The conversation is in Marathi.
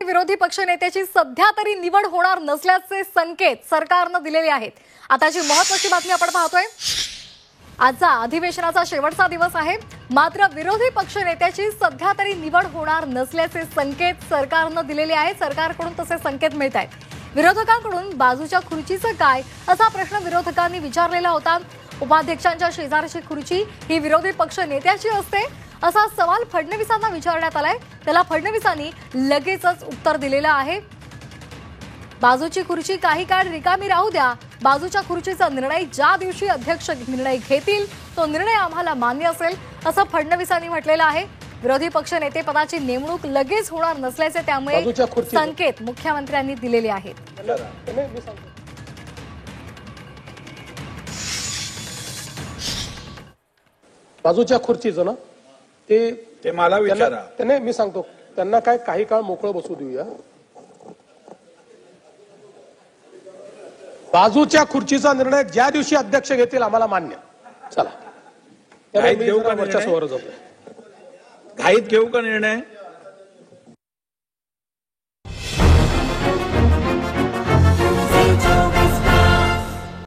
विरोधी पक्षनेत्याची सध्या तरी निवड होणार नसल्याचे संकेत सरकारनं दिलेले आहेत। आताची महत्त्वाची बातमी आपण पाहतोय। आजचा अधिवेशनाचा शेवटचा दिवस आहे, मात्र विरोधी पक्षनेत्याची सध्या तरी निवड होणार नसल्याचे संकेत सरकारनं दिलेले आहेत। सरकारकडून तसे संकेत मिळत आहेत। विरोधकांकडून बाजूच्या खुर्चीचं काय असा प्रश्न विरोधकांनी विचारलेला होता। उपाध्यक्षांच्या शेजारची खुर्ची ही विरोधी पक्ष नेत्याची असते असा सवाल फडणवीसांना विचारण्यात आलाय। त्याला फडणवीसांनी लगेचच उत्तर दिलेलं आहे। बाजूची खुर्ची काही काळ रिकामी राहू द्या, बाजूच्या खुर्चीचा निर्णय ज्या दिवशी अध्यक्ष निर्णय घेतील तो निर्णय आम्हाला मान्य असेल असं फडणवीसांनी म्हटलेलं आहे। विरोधी पक्ष नेते पदाची नेमणूक लगेच होणार नसल्याचे त्यामुळे संकेत मुख्यमंत्र्यांनी दिलेले आहेत। बाजूच्या खुर्चीचं ना ते मला विचारा। त्याने मी सांगतो त्यांना काय काही काळ मोकळं बसू देऊया। बाजूच्या खुर्चीचा निर्णय ज्या दिवशी अध्यक्ष घेतील आम्हाला मान्य। चला घाईत घेऊ का निर्णय?